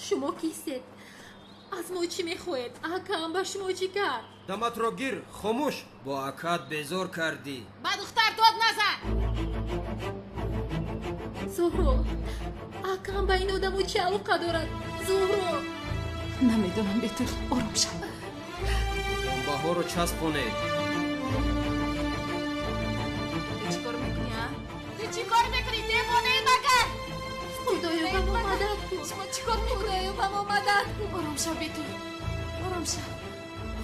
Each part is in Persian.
شما کیست؟ از ما چی میخواید؟ اکام با شما چی کرد؟ دمت رو گیر خاموش با اکات بیزار کردی با دختر داد نزن. زهرا اکام با این آدمو چه علاقه دارد؟ زهرا نمیدونم بیتول آروم شو. بها رو چسبونید چی کار میکنی ها؟ چی کار میکنی؟ دیوانه مگر؟ خدایا با ما مدد کن. شما چی کار میکنی؟ خدایا با ما مدد کن. آروم شو بیتول. آروم شو.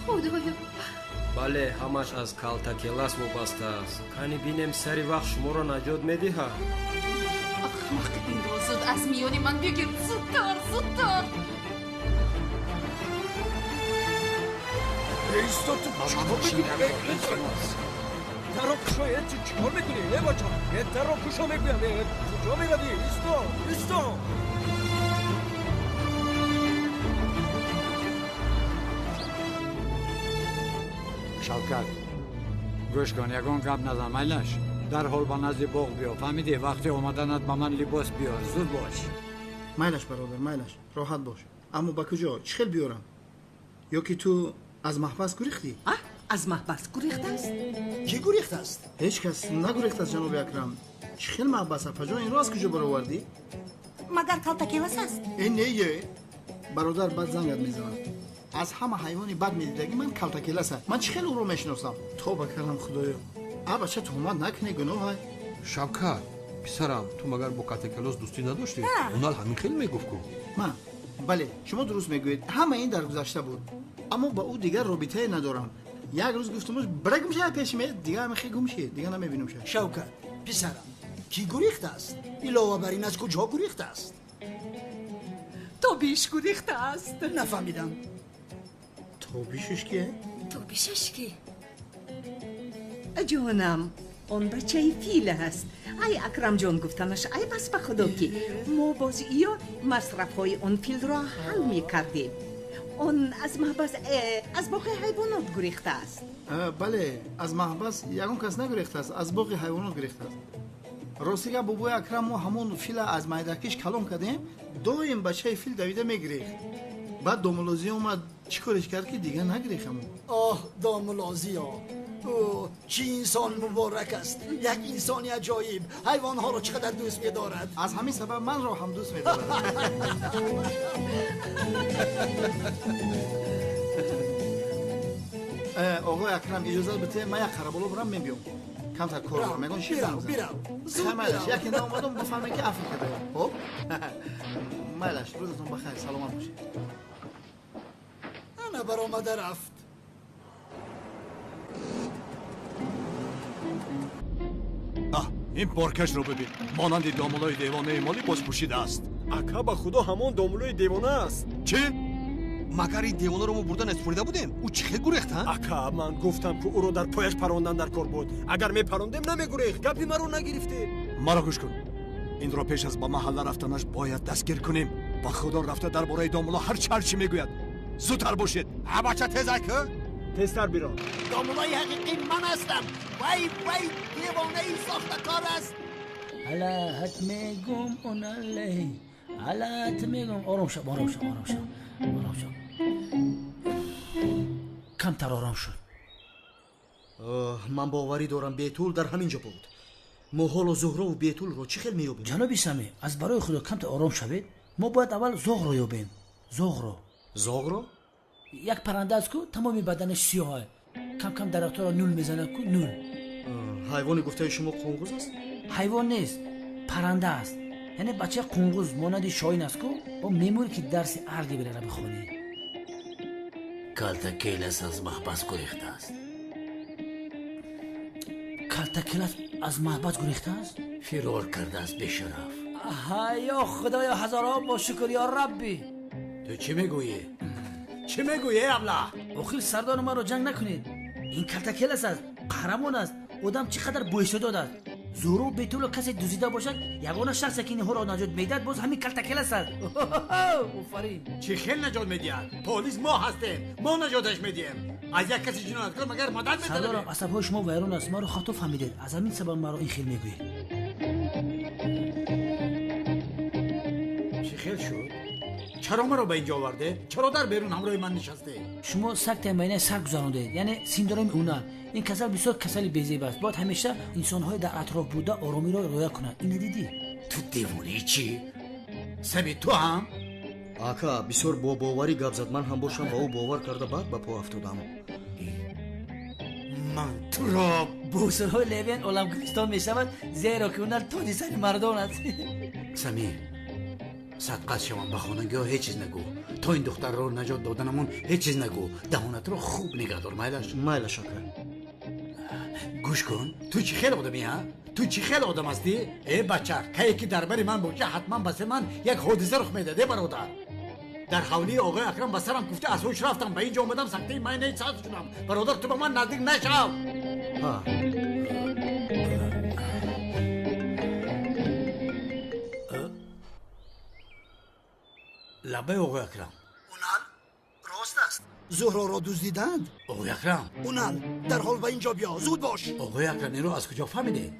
خدایا بله همش از کالتا کلاس وابسته است کنی بینم سری وقت شما رو نجات میدی ها اخلاق این رو زود از میونی من بگیر. زودتر زودتر. ایستا تو چیکار میکنی؟ تراکشو چیکار میکنی؟ بچه تراکشو میگویم کجا میروی؟ ایستا شوکت گوش کن یکون گپ نزن میلش در حال با نزد باغ بیا فهمیدی وقتی اومدنت با من لباس بیار زود باش مایلش برادر مایلش راحت باش اما با کجا چی خیل بیارم یا که تو از محبس گریختی از محبس گریخته است؟ کی گریخته است؟ هیچ کس نگریخت از جناب اکرم چی خیل محبس پجا این رو از کجا برآوردی مگر کالتا کلاس است؟ این نیه برادر بد زنگت میزنم از همه حیوانی بد میدیدگی من کالتا کلاس من چی خیل او رو میشناسم تو بکرم خدایا بچه تهمت نکنی گناه های شوکت پسرم تو مگر با کاتکلوس دوستی نداشتی؟ اونال همین خیلی میگفت کو من بله شما درست میگویید همه این در گذشته بود اما با او دیگر رابطه ندارم یک روز گفتمش برگ میشه پیش میاد دیگه همه خیلی گم شه دیگه نمیبینم شه شوکت پسرم کی گریخته است؟ علاوه بر این از کجا گریخته است؟ تو بیش گریخته است؟ نفهمیدم تو بیشش کیه؟ تو بیشش کی؟ جانم اون بچه فیل هست ای اکرم جان گفتنش ای بس به خدا کی ما باز یا مصرف های اون فیل را حل می کردیم اون از محبس از باقی حیوانات گریخته است بله از محبس یگون کس نگریخته است از باقی حیوانات گریخته است راستیگه بابای اکرم ما همون فیل از مایدکش کلام کردیم دویم بچه فیل دویده میگریخت بعد دوملوزی اومد چی کارش کرد که دیگه نگریخم آه داملازی ها چی انسان مبارک است یک انسانی عجایب حیوان ها رو چقدر دوست می‌دارد از همین سبب من رو هم دوست می‌دارم آقای اکرم اجازه بده من یک خرابالو برم میبیام کمتر کار رو میگن چی بیرم زود بیرم یکی نامدم بفهمه که عفو کرده خب مالش روزتون بخیر سلامت باشید انا برآمده رفت این پارکش رو ببین مانند دامولای دیوانه مالی باز پوشیده است اکا با خدا همون دامولای دیوانه است چی؟ مگر این دیوانه رو ما بردن اسپریده بودیم او چی خیلی گریخت ها؟ اکا من گفتم که او رو در پایش پراندن در کار بود اگر می پراندیم نمیگریخت گپی مرا نگرفتی مرا گوش کن این را پیش از با محله رفتنش باید دستگیر کنیم با خدا رفته درباره دامولا هر چی میگوید زودتر باشید بچه تیزک تستر بیرون دامولای حقیقی من هستم وای دیوانه ای ساخته کار است حالا حت میگم اونالی حالا حت میگم آرام شو کمتر آرام شد من باوری دارم بیتول در همینجا بود محال و زهره و بیتول رو چی خیل میابیم جنابی سمی از برای خدا کمتر آرام شوید ما باید اول زغر رو یابیم زغر؟ یک پرنده است که تمامی بدنش سیاهه کم کم درخت‌ها را نول میزنه که نول حیوانی گفته شما قنقوز است؟ حیوان نیست پرنده است یعنی بچه قنقوز مانند شاهین است که با میموری که درس ارگی بره بخونی کالتا کلاس از محبس گریخته است کالتا کلاس از محبس گریخته است؟ فرار کرده است به شرف یا خدایا هزارها با شکر یا ربی تو چی میگویی؟ ابله آخر سردار ما رو جنگ نکنید این کالتا کلاس است قهرمان است آدم چقدر بویشده است زورو بیتولو کسی دوزیده باشد یگانه شخص که اینها را نجات میدهد باز همین کالتا کلاس است آفرین چی خیلی نجات میدهد پلیس ما هستیم ما نجاتش میدیم از یک کسی جنایتکار مگر مدد میده سردارم عصبهای شما ویران است ما رو خطا فهمیدید از همین سبب ما رو این خیل میگویید چی خیل شد چرا ما رو به اینجا آورده؟ چرا در بیرون همراه من نشسته؟ شما سگ تنبینه سر گذارونده، یعنی سیندروم اونا. این کسل بسیار کسل بیزیب است. باید همیشه انسان‌های در اطراف بوده آرامی را رعایت کنند. این دیدی؟ تو دیوونه چی؟ سمی تو هم؟ آقا بسیار با باوری گپ زد. من هم باشم با او باور کرده بعد به پا افتادم. من تو را بوسرهای لیوین عالم گریستان می شود زیرا که اونها تادی سر مردان است. سمی صدقه شما به خانگی ها هیچ چیز نگو. تا این دختر رو نجات دادنمون هیچ چیز نگو. دهانت رو خوب نگه دار مایلش. مایلش آقا. گوش کن. تو چی خیلی آدمی ها؟ تو چی خیلی آدم هستی؟ ای بچه که یکی درباری من باشه حتما بس من یک حادثه رخ میداده برادر. در حوالی آقای اکرم به سرم گفته از هوش رفتم به اینجا اومدم سکته من نیست شدم. برادر تو به من نزدیک نشو. لبه آقای اکرم اونال راست است. زهرا را دزدیدند. آقای اکرم اونال در حال به اینجا بیا زود باش. آقای اکرم این رو از کجا فهمیده؟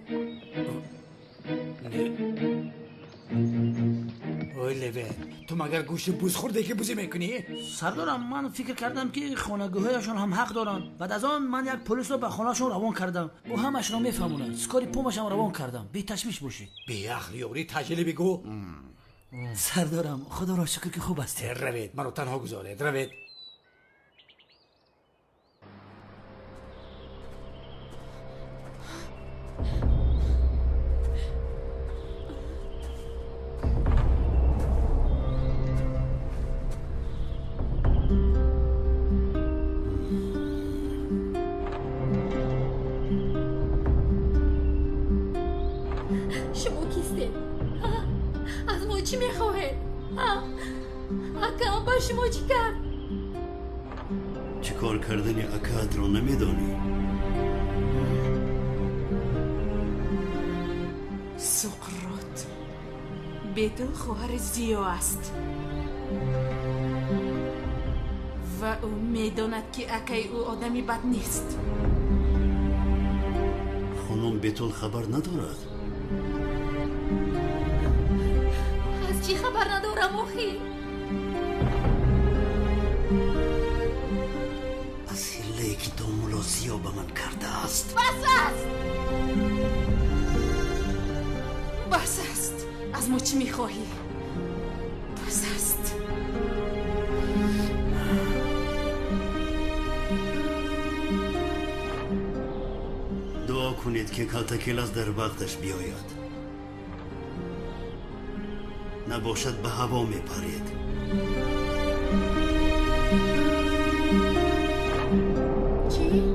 اوی لیوین تو مگر گوشت بوز خورده که بوزی میکنی؟ سردارم من فکر کردم که خانگاهایشان هم حق دارن. بعد از آن من یک پلیس رو به خانهشون روان کردم. او همش را میفهمونن. سکاری پومشم روان کردم. بی تشویش باشید. بی اخلیوری تجلی بگو. سردارم خدا را شکر که خوب است. روید منو تنها گذارید. روید. شما کیسته؟ از ما چی میخواهید؟ اکا با شما چی کرد؟ چی کار کردنی اکات رو نمیدانی؟ سقراط بدو خواهر زیو است و او میداند که اکای او آدمی بد نیست. خانم بیتول خبر ندارد؟ از چی خبر ندارم آخی؟ از حله که دامولا زیا به من کرده است. بس است! بس است! از ما چی میخواهی؟ بس است! دعا کنید که کالتاکیلاس در وقتش بیاید. نباشد به هوا میپرید. چی؟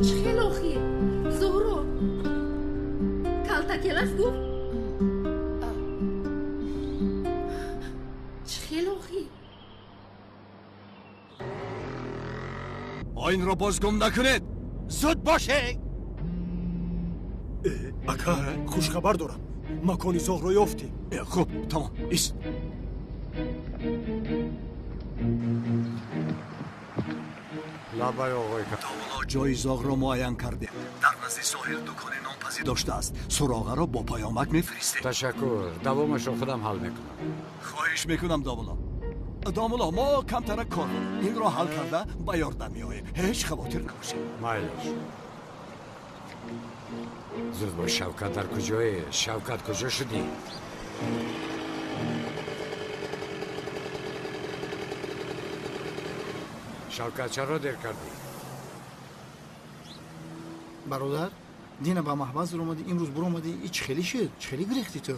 چی خیلی آخی؟ زهرو کالتاکیلاس گفت؟ چی خیلی آخی؟ این رو باز گم نکنید. زود باشه. اکا خوش خبر دارم. مکانی زهرا یافتی. خب تمام ایست. لابای آقای که دامولا جای زهرا معین کرده. در نزد ساحل دکان نامپزی داشته است. سراغه را با پیامک میفرسته. تشکر. دوامش رو خودم حل میکنم. خواهش میکنم دامولا ما کمترک کار این را حل کرده به یاردم میاییم. هیچ خواطر نباشه. مایلش زود باش. شوکت در کجایی؟ شوکت کجا شدی؟ شوکت چرا دیر کردی؟ برادر دینا با محباز رو اومدی امروز برو اومدی ایچ خیلی شد چه خیلی گریختی تو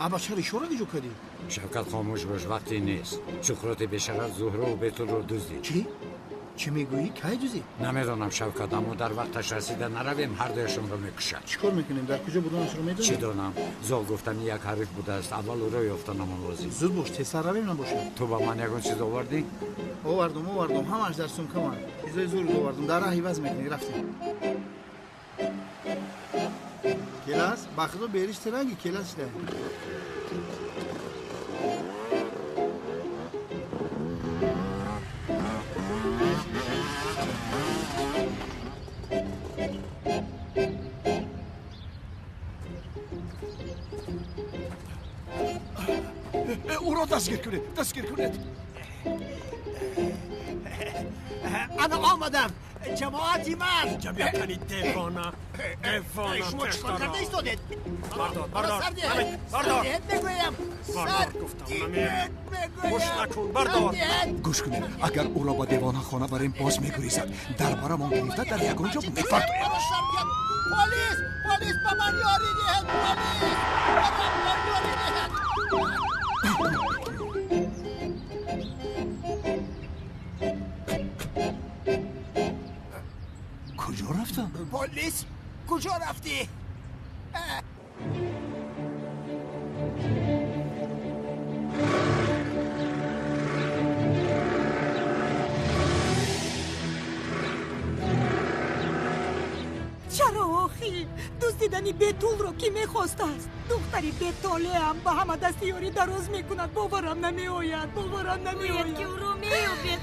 ابا چرا اشاره دیجو کردی شوکت خاموش باش وقتی نیست. سقراط بشرف زهره و بیتول رو دزدید. چی میگویی کی دوزی نمیدونم شوکت اما در وقتش رسیده نرویم هر دویشون رو میکشد. چیکار میکنیم در کجا بودنش رو میدونی چی دانم زال گفتن یک حریف بوده است اول او رو یافتنم لازم. زود باش تسر رویم نباشه. تو با من یگون چیز آوردی؟ آوردم همش در سومکه من چیزای زور آوردم در راه عوض میکنی رفتیم. کلاس بخدا بریش ترنگی کلاس ده دستگیر کنید انا آمدم جماعتی مرد جمعیت کنید دیوانا شما چیکار کرده ایستادید بردار سردیت بگویم گوش نکن بردار گوش کنید اگر او را با دیوان خانه بریم باز میگریزد درباره ما گرفته در یگانجا میفرد پلیس به من یاری دهد کجا رفتم؟ پلیس کجا رفتی؟ چرا آخی؟ دزدیدنی بیتول رو کی میخواست است؟ دختری بیتوله هم با همه دستیاری دراز میکند باورم نمیآید که او رو میابید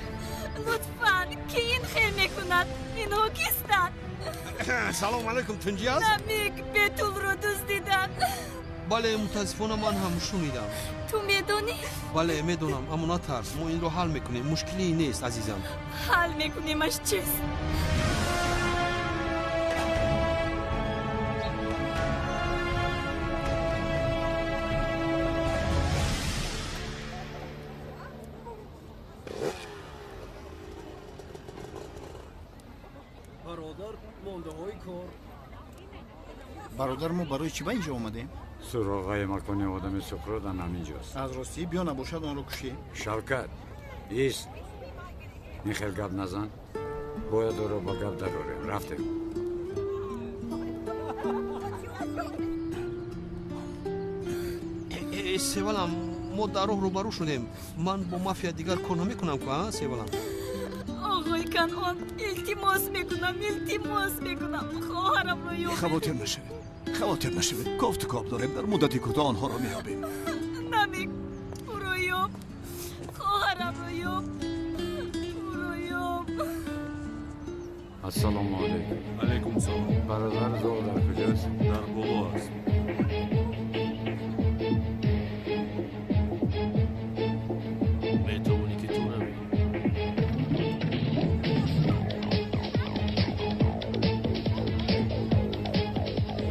لطفاً کی این خیر میکند؟ اینها کیستند؟ سلام علیکم تنجی است؟ نمیک بیتول رو دزدیدن بله متاسفانه من هم شنیدم تو میدونی؟ بله میدونم اما نترس ما این رو حل میکنیم مشکلی نیست عزیزم حل میکنیمش چیست؟ برادر مونده های کار برادر ما برای چی به اینجا آمدیم؟ سراغای مکان آدم سفرودن همینجاست از راستی بیا نباشد آن رو کشی شوکت ایست این خیلی گپ نزن باید او رو با گپ دراریم رفتیم سیولم ما در راه روبرو شدیم من با مافیا دیگر کار نمیکنم که سیولم آقای کنعان التماس میکنم خواهرم رو یابید خواطر نشوید گفت کاب داریم در مدتی کوتاه آنها را میابیم نمیک او رو یاب خواهرم رو یاب السلام علیکم علیکم سلام برادر زور در کجاست؟ در بالا است میتوانی که تو نمی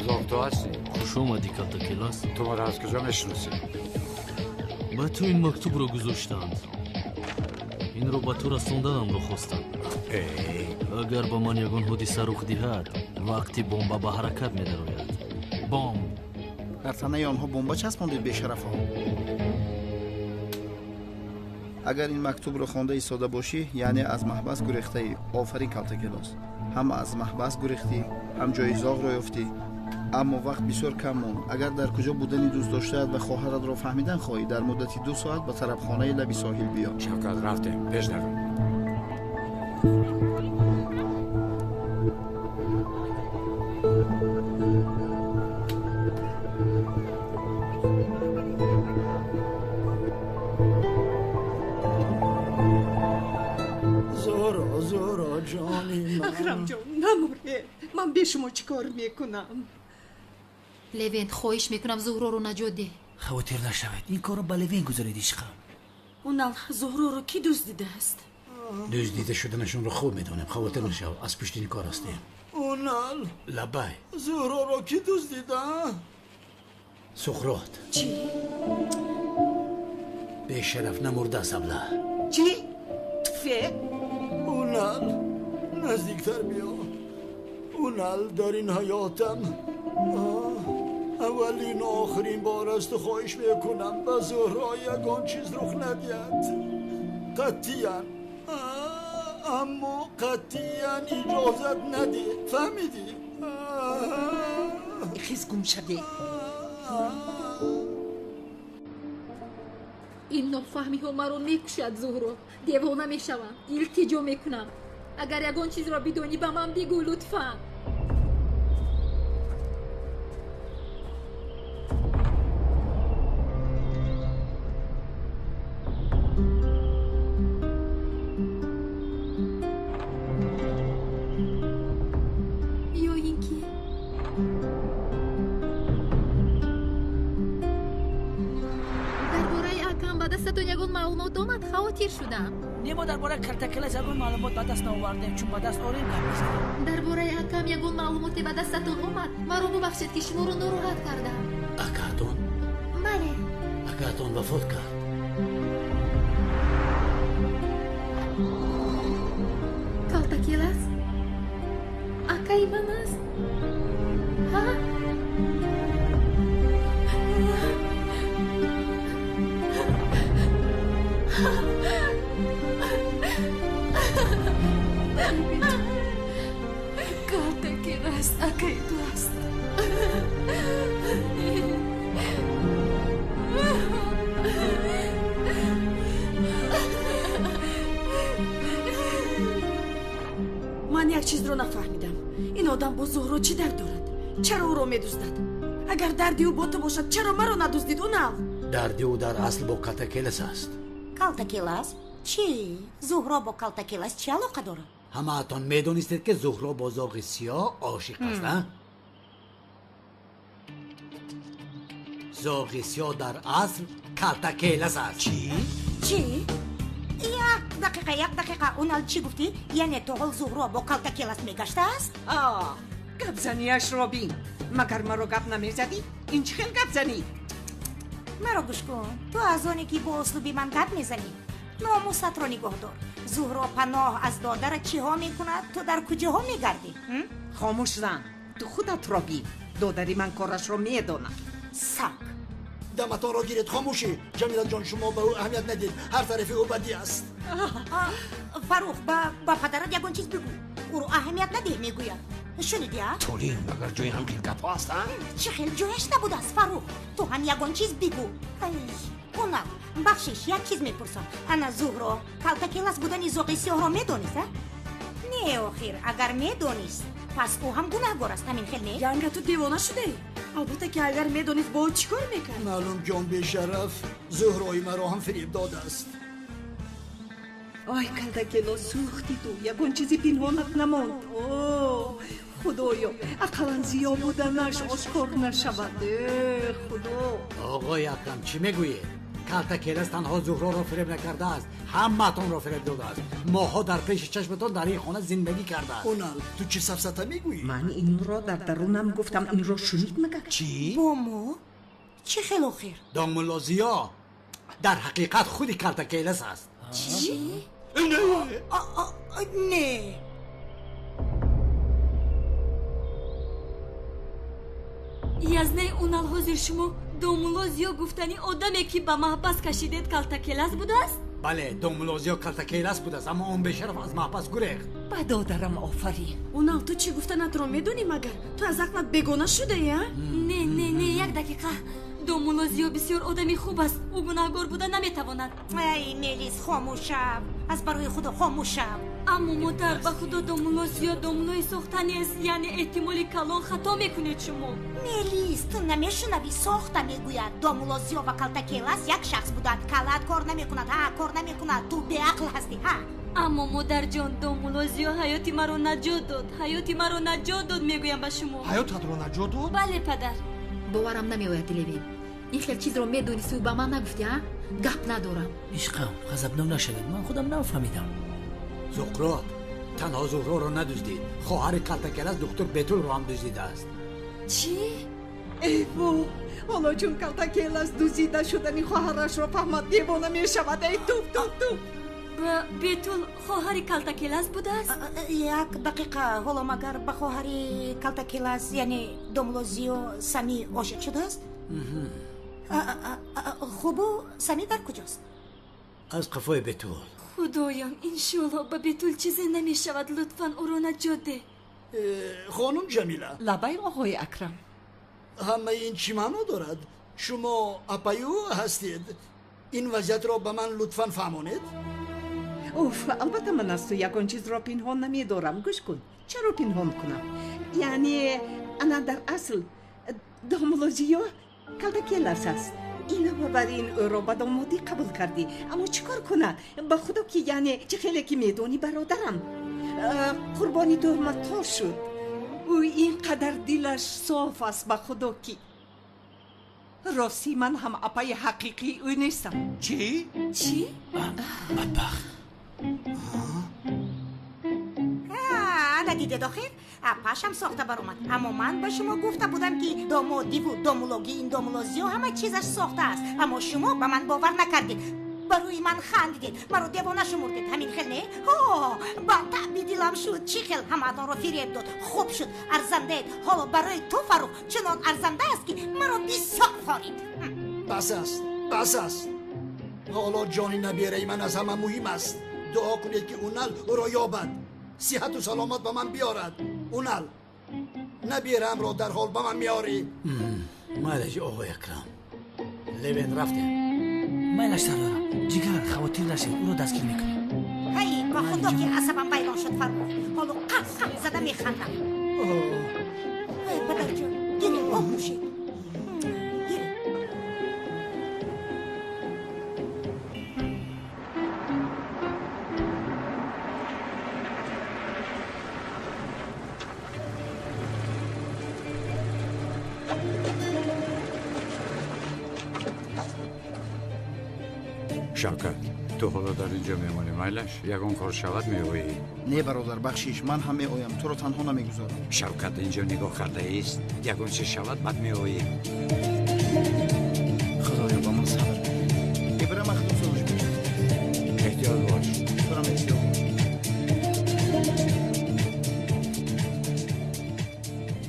زور تو هستی؟ خوش آمدی کلتا کلاس تو مرا از کجا میشناسی؟ به تو این مکتوب رو گذاشتند این رو به تو رسوندنم رو خواستند اگر به من یگان حادثه رخ دهد وقتی بمب به حرکت می‌دراید بمب در تنه آنها بمب چسباندید بی‌شرف ها اگر این مکتوب رو خوانده ایستاده باشی یعنی از محبس گریخته ای آفرین کلتا کلاس هم از محبس گریختی هم جای زاغ را یافتی اما وقت بسیار کم مون اگر در کجا بودنی دوست داشته‌اید و خواهرت را فهمیدن خواهی در مدتی 2 ساعت به طرف خانه لبی ساحل بیا شوکت رفتیم پیش نرو زورا جانی من اکرم جان نموره من به شما چیکار میکنم لوین خواهش میکنم زهرا رو نجات ده خاطر نشود این کارو به لوین گذارید عشقم اونال زهرا رو کی دزدیده است؟ دزدیده شدنشون رو خوب میدونم خاطر نشو از پشت این کار هستیم اونال لبای زهرا را کی دزدیده؟ سخرات چی؟ به شرف نمرده است ابله چی؟ تفه؟ اونال نزدیکتر بیا اونال در این حیاتم اولین و آخرین بار است خواهش میکنم به زهرا یگان چیز رخ ندید قطعاً اما قطعاً اجازت ندی فهمیدی؟ خیز گم شده این نافهمی ها مرا میکشد زهرا دیوانه میشوم التجا میکنم اگر یگان چیز را بدونی به من بگو لطفا یا اینکه درباره اکرم به دستتون خاطر شدم. نیما درباره کلتکلس یگون معلومات به دست نآوردیم چون به دست آوریم گپ بزنیم. درباره اکم یگون معلوماتی به دستتون اومد. مرا ببخشید که شما رو ناراحت کردم. اکاتون؟ بله. اکاتون وفات کرد. کلتکلس؟ اکای من است؟ ها؟ Katakelas akai itu است. من یک چیز رو نفهمیدم. این آدم با زهرا چی درد دارد؟ چرا او را می‌دزدد؟ اگر دردی او با تو باشد چرا مرا ندزدید اونال؟ دردی او در اصل با کاتاکلس است. کلتکلس؟ چی؟ زهرا با کلتکلس چی علاقه دارد؟ همه‌تان میدونستید که زهرا با زاغ سیاه عاشق است، نه؟ زاغ سیاه در اصل کلتکلس است. چی؟ یک دقیقه اونال چی گفتی؟ یعنی تو حال زهرا با کلتکلس میگشته است؟ گپ زنیش رابین. مگر مرا گپ نمیزدی؟ این چه خیلی گپ زنی؟ مرا گوش کن. تو از آنی که با اسلوبی من گپ میزنی. ناموست را نگاه دار. زهرا پناه از دادر چی ها میکند؟ تو در کجا ها میگردی؟ خاموش زن. تو خودت را بین. دادری من کارش را میدانم. سک. دمتان را گیرید. خاموشی. جمیلا جان شما به او اهمیت ندید. هر طرف او بدی است. فروخ با پدرت یکون چیز بگو. او رو اهمیت نده میگوید. شنیدی ها؟ تولین مگر جای هم خیلی گپ هستن؟ چه خیلی جایش نبود است فروخ. تو هم یکون چیز بگو. اونم بخشش یک چیز میپرسم. انا زهرا کلتکلس بودن زاغ سیاه را میدونست؟ نه آخر اگر میدونست پس او هم گناهگار است. همین خیلی نه؟ یعنی تو دیوانه شده ای؟ البته که اگر میدونست با او چیکار میکرد؟ معلوم جان به شرف زهرای مرا هم فریب داده است. آی کلتکلس سوختی تو. یکون چیزی پنهانت نماند. اوه خدایا اقلا زیاد بودنش آشکار نشود. خدا. آقای اکرم چی میگویید؟ کلتکلس تنها زهرا را فریب نکرده است، همه‌تان را فریب داده است. ماها در پیش چشمتان در این خانه زندگی کرده است. اونال تو چی سفسطه میگویی؟ من این را در درونم گفتم. این را شنید مگر؟ چی؟ بامو؟ چه خیلی خیر؟ دامولازیا در حقیقت خودی کلتکلس است. چی؟ نه. نه. язне унал ҳозир шумо домулозиё гуфтани одаме ки ба маҳбас кашидед калтакелас будааст? بله دامولازیا کلتکلس بود است اما اون به شرف از محبس گریخت. با دادرم آفرین. اونال تو چی گفتنت را میدونی مگر؟ تو از عقلت бегона шуда я? не як дақиқа. домулозиё бисёр одами хуб аст. ӯ гунаҳгор буда наметавонад. ای ملیس خاموش شو. از برای خدا خاموش شو. аммо модар ба худо домулозиё домулои сохтанест яъне эҳтимоли калон хато мекунед шумо. ملیس تو نمیشنوی ساخته میگوید دامولازیا و کلتکلس یک شخص بودند. کلت کار نمیکند. کار نمیکند. تو به عقل هستی. аммо модарҷон домулозиё ҳаёти маро наҷот дод. ҳаёти маро наҷот дод мегӯям ба шумо. ҳаётатро наҷот дод? бале падар. باورم نمیآید لوین. این خیلی چیز رو میدونستی و به من نگفتی ها؟ گپ ندارم. عشقم غضبناک نشوید. من خودم نفهمیدم. زوقرات تنها زهرا را ندزدید. خواهر کلتکلس دکتر بتول را هم دزدیده است. چی؟ ای بو حالا چون کلتکلس دزدیده شدنی خواهرش را فهمد دیوانه میشود. ای توپ بتول خواهری کلتکلس будааст? یک دقیقه. حالا مگر به خواهری کلتکلس یعنی دامولازیو سمی عاشق شده است؟ خوبو سمی در کجاست؟ از قفای بتول. خدایم انشالله به بتول چیزی نمیشود. لطفاً او را نجات ده. خانم جمیله. لبای آقای اکرم. همه این چی معنا دارد؟ شما اپایو هستید؟ این وضعیت را به من لطفاً فهمانید. اوف البته من از تو یکان چیز را پنهان نمیدارم. گوش کن. چرا پنهان کنم؟ یعنی انا در اصل دامولازیو کلتکلس است. اینو بر این او را به دامادی قبول کردی. اما چیکار کنه؟ به خدا که یعنی چه خیلی که میدونی برادرم قربانی تهمت‌ها شد. او اینقدر دلش صاف است به خدا که راستی من هم اپای حقیقی او نیستم. چی؟ چی؟ بدبخت. انا دیده داخل اپاشم ساخته بر اومد، اما من به شما گفته بودم که دامادی و دامولوگی این دامولوزی و همه چیزش ساخته است، اما شما به من باور نکردید، برای من خندیدید، مرا دیوانه شمردید. همین خیل نه؟ با تعبی دیلم شد. چی خیل همتان رو فریب داد. خوب شد ارزنده اید. حالا برای تو فروخ چنان ارزنده است که مرا بسیار خورید. بس است حالا جانی نبیره من از همه مهم است. دعا کنید که اونال او را یابد، صحت و سلامت به من بیارد. اونال نبیرم را در حال به من میاری. مالش آقای اکرم، لوین رفته. مایلش سردارم، جگر خواتیر نشید، او رو دستگیر میکنیم. هی با خدا که عصبم بیران شد فروخ، حالا قسم زده میخندم. پدر جان گیره آب نوشید. شوکت تو حالا در اینجا میمونی مایلش؟ یگان کار شود میویی؟ نه برادر بخشیش، من هم میآیم، تو رو تنها نمیگذارم. شوکت اینجا نگاه کرده است، یگان چه شود بعد میویی. خدایا با من صبر کن. برم مخدوم سروش بشم. احتیاط باش. برم احتیاط.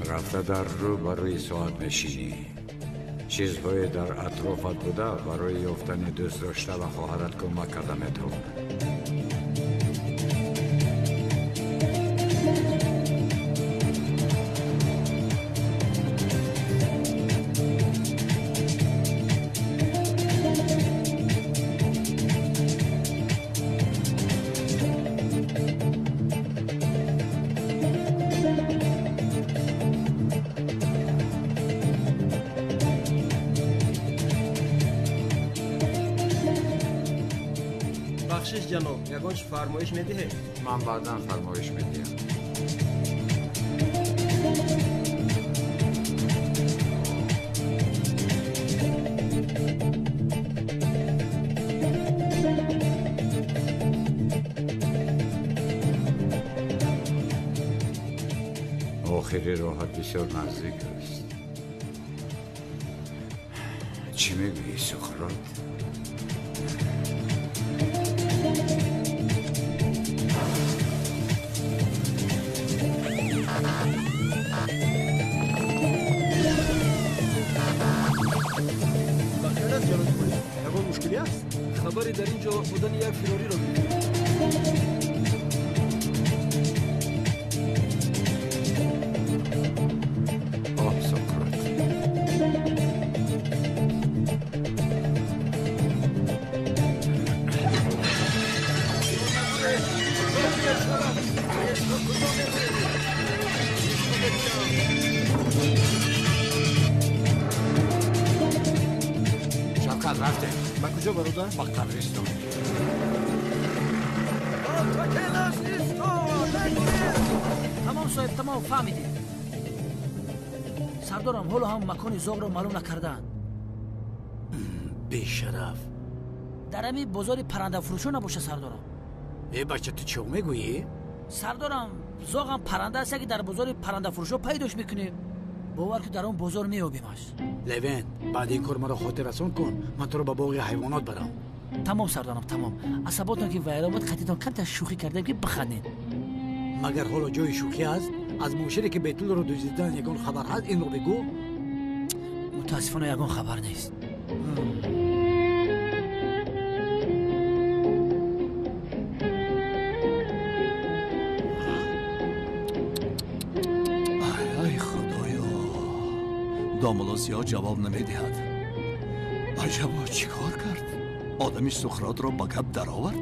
رفته در رو برای ساعت نشینی. چیزهای در اطرافت بوده برای یافتن دوست داشته و خواهرت کمک کرده میتوان. بخشش جناب یگانش فرمایش میدهه؟ من بعدا فرمایش میدیم. آخری راحت بسیار نزدیک است. چی میگویی سقراط؟ یگان مشکلی است؟ خبری در اینجا بودن یک فراری را می‌بینم. شوکت رفته. با کجا برادر؟ با قبرستان. تمام صاحب تمام فهمیدیم. سردارم حالا هم مکان زاغ رو معلوم نکردن. بیشرف در همین بازار پرنده فروشو نباشه سردارم. ای بچه تو چه میگویی؟ سردارم زاغم پرنده است که در بازار پرنده فروشو پیداش میکنیم. باور که در اون بازار میابیمش. لوین بعد این کار مرا خاطر رسون کن، من تو رو به باغ حیوانات برم. تمام سردارم تمام. عصباتون که ویرامت خطیتان کم تا شوخی کردیم که بخندید. مگر حالا جای شوخی است؟ از موشری که بیتول رو دزدیدن یگان خبر هست؟ این رو بگو. متاسفانه یگان خبر نیست. ای خدایا، دامولوزی ها جواب نمیدهد. عجبا چی کار کرد؟ آدمی سقراط را با گپ در آورد؟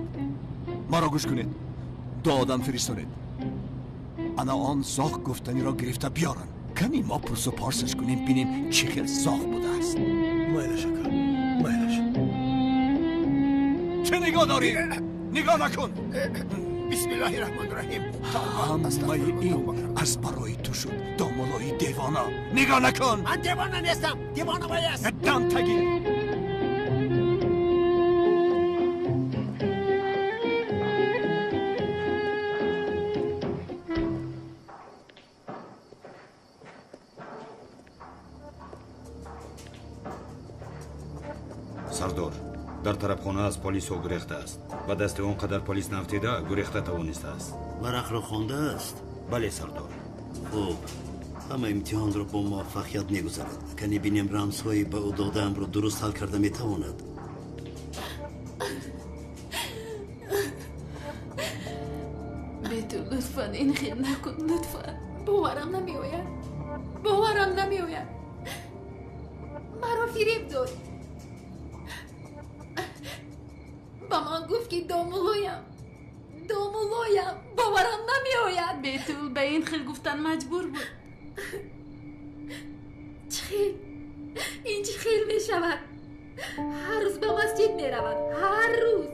مرا گوش کنید، دو آدم فرستانید. انا آن زاغ گفتنی را گرفته بیارن. کمی ما پرس و پارسش کنیم بینیم چی خیل زاغ بوده است. مایلش کن، مایلش. چه نگاه داری؟ نگاه نکن. بسم الله الرحمن الرحیم همه این از برای تو شد دامولای دیوانه نگاه نکن من دیوانه نیستم دیوانه بایست دم تگیر сардор дар тарабхона аз полисҳо гурехтааст ба дасти он қадар полис нафтида гурехта тавонистааст варақро хондааст бале сардор хуб ҳама имтиҳонро бо муваффақият мегузарад кани бинем рамзҳои ба ӯ додаамро дуруст ҳал карда метавонад бету лутфан ин хел накун лутфан боварам намеояд боварам намеояд маро фиреб дод ба ман гуфт ки домулоям боварам намеояд бетул ба ин хел гуфтан маҷбур буд ин чӣ хел мешавад ҳар рӯз ба масҷид меравад ҳар рӯз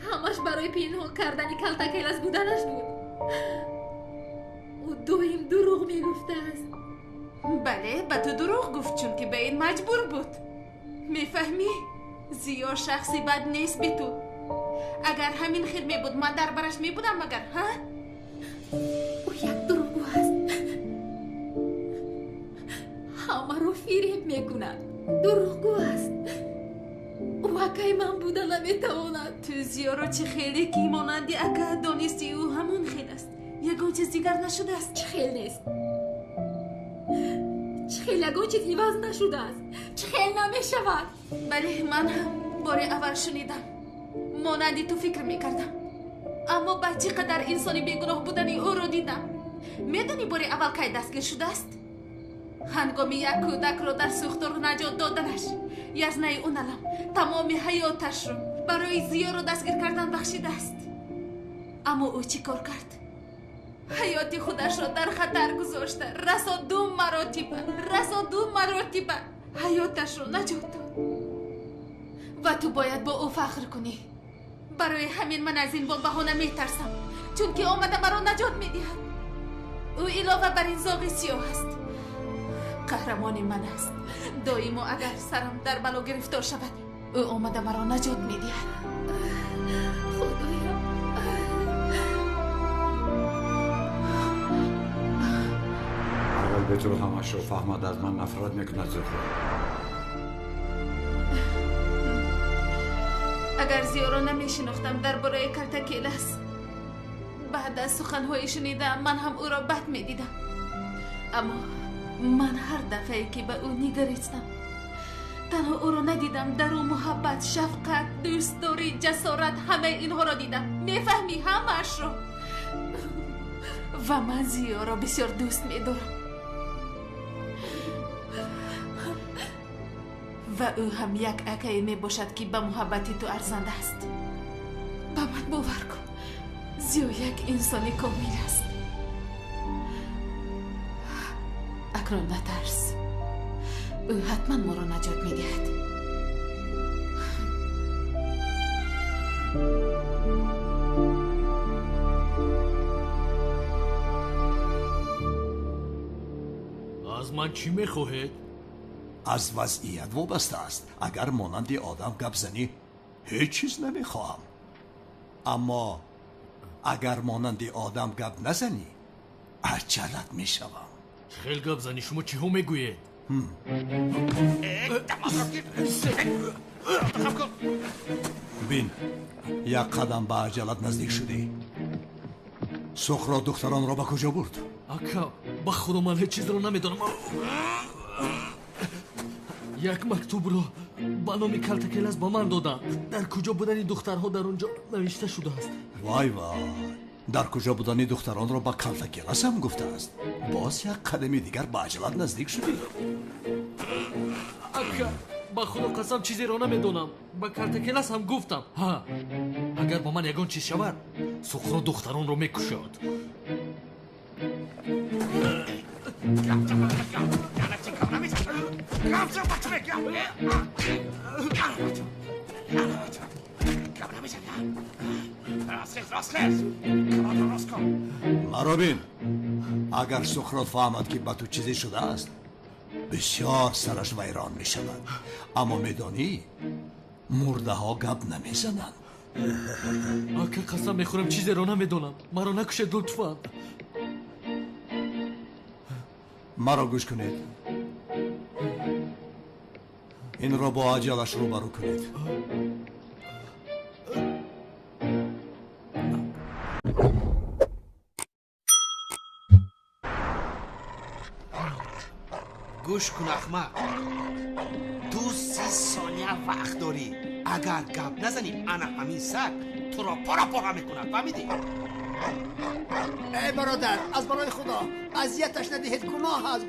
ҳамаш барои пинҳон кардани калтакелас буданаш буд ӯ доим дурӯғ мегуфтааст бале ба ту дурӯғ гуфт чунки ба ин маҷбур буд мефаҳмӣ зиё шахси бад нест бетул агар ҳамин хел мебуд ман дар бараш мебудам магар ҳа ӯ як дурӯғгӯ аст ҳамаро фиреб мекунад дурӯғгӯ аст ӯ акаи ман буда наметавонад ту зиёро чӣ хеле ки монанди ака донисти ӯ ҳамон хел аст ягон чиз дигар нашудааст чӣ хел нест чӣ хел ягон чиз иваз нашудааст чӣ хел намешавад бале ман ҳам бори аввал шунидам монанди ту фикр мекардам аммо ба чӣ қадар инсони бегуноҳ будани ӯро дидам медонӣ бори аввал кай дастгир шудааст ҳангоми як кӯдакро дар сӯхтор наҷот доданаш язнаи ӯ налам тамоми ҳаёташро барои зиёро дастгир кардан бахшидааст аммо ӯ чӣ кор кард ҳаёти худашро дар хатар гузошта расо ду маротиба ҳаёташро наҷот дод ва ту бояд бо ӯ фахр кунӣ барои ҳамин ман аз ин бо баҳона метарсам чунки омада маро наҷот медиҳад ӯ илова бар ин зоғи сиёҳ аст қаҳрамони ман аст доимо агар сарам дар бало гирифтор шавад ӯ омада маро наҷот медиҳад аввал бетул ҳамашро фаҳмад аз ман нафрат мекунад зуҳро агар зиёро намешинохтам дар бораи калтакелас баъд аз суханҳои шунидаам ман ҳам ӯро бад медидам аммо ман ҳар дафъае ки ба ӯ нигаристам танҳо ӯро надидам дар ӯ муҳаббат шафқат дӯстдорӣ ҷасорат ҳамаи инҳоро дидам мефаҳмӣ ҳамаашро ва ман зиёро бисёр дӯст медорам ва ӯ ҳам як акае мебошад ки ба муҳаббати ту арзанда аст ба ман бовар кун зиё як инсони комил аст акрон натарс ӯ ҳатман моро наҷот медиҳад аз ман чӣ мехоҳед аз вазъият вобаста аст агар монанди одам гап занӣ ҳеҷ чиз намехоҳам аммо агар монанди одам гап назанӣ аҷалат мешавам хел гап занӣ шумо чиҳо мегӯед бин як қадам ба аҷалат наздик шудӣ сухро духтаронро ба куҷо бурд ака ба худо ман ҳеҷ чизро намедонам як мактубро ба номи калтакелас ба ман доданд дар куҷо будани духтарҳо дар он ҷо навишта шудааст вай дар куҷо будани духтаронро ба калтакелас ҳам гуфтааст боз як қадами дигар ба аҷалат наздик шудӣ ака ба худо қасам чизеро намедонам ба калтакелас ҳам гуфтам ҳа агар ба ман ягон чиз шавад сухро духтаронро мекушад маробин агар сухрот фаҳмад ки ба ту чизе шудааст бисёр сараш вайрон мешавад аммо медонӣ мурдаҳо гап намезананд ака қасам мехӯрам чизеро намедонам маро накушед лутфан маро гӯш кунед инро бо аҷалаш рӯбарӯ кунед گوش کن احمق تو 30 ثانیه وقت داری اگر گپ نزنیم انا همین سگ تو را پارا میکنم فهمیدی؟ ای برادر از برای خدا اذیتش ندهید گناه است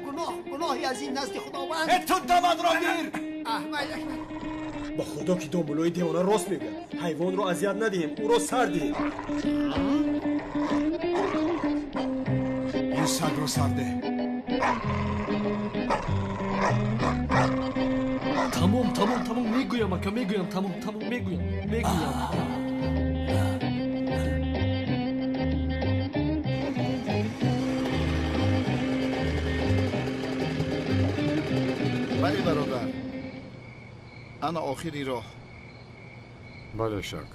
گناهی از این نزد خداوند تو داماد را گیر احمد با خدا که دنبالای دیوانه راست میگه حیوان رو اذیت ندیم او رو سر دیم این سگ رو سر ده تمام میگویم اکا میگویم تمام میگویم بله برادر انا آخری راه بله شوکت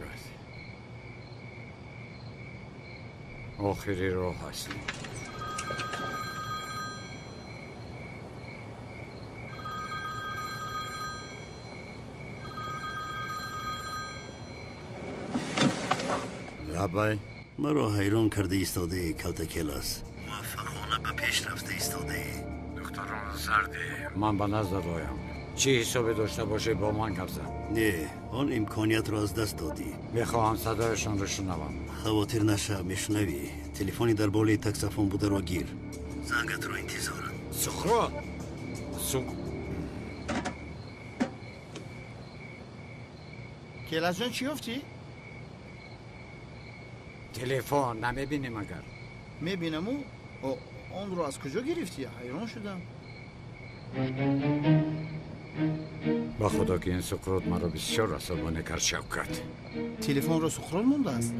آخری راه هستی لبای مرا حیران کرده ایستاده ای کلتکلاس موفقانه به پیش رفته ایستاده ای دختران سردی من به نظر رایم چی حسابی داشته باشه با من گپ زن نه آن امکانیت را از دست دادی میخواهم صدایشان رو شنوم خواطر نشه میشنوی تلفنی در بالای تکسفون بوده را گیر زنگت را انتظارم سخرا کلاس جان چی افتی؟ تلفن نمیبینیم اگر میبینم او آن رو از کجا گرفتی؟ حیران شدم با خدا که این سقراط مرا بسیار عصبانی کرد شوکت تلفن رو سقراط مونده است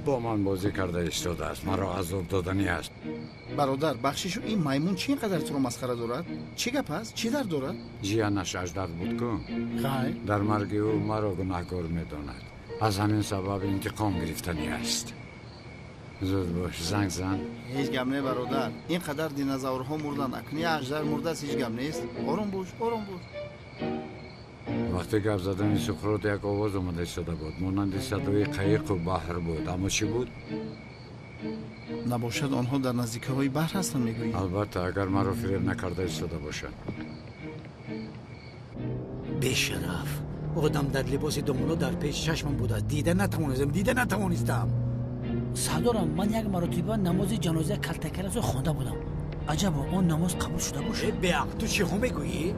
با من بازی کرده ایستاده است مرا عذاب دادنی است برادر بخشیشو این میمون چی اینقدر تو رو مسخره دارد؟ چی گپ است؟ چی در دارد؟ جیانش اجداد بود کن خیر در مرگ او مرا گناهکار میداند از همین سبب انتقام گرفتنی است زود باش زنگ زن هیچ گم نه برادر اینقدر دینازورها مردن اکنی اجدر مرده است هیچ گم نیست آروم باش وقتی گپ زدن سقراط یک آواز اومده ایستاده بود مانند صدای قایق و بحر بود اما چی بود نباشد آنها در نزدیکی های بحر هستند میگویی البته اگر مرا فریب نکرده ایستاده باشند بی‌شرف آدم در لباس دنبالا در پیش چشمم بود دیده نتوانستم سردارم من یک مرتبه نماز جنازه کلتکلاس رو خوانده بودم عجبا اون نماز قبول شده باشه بیعق تو چی خو میگویی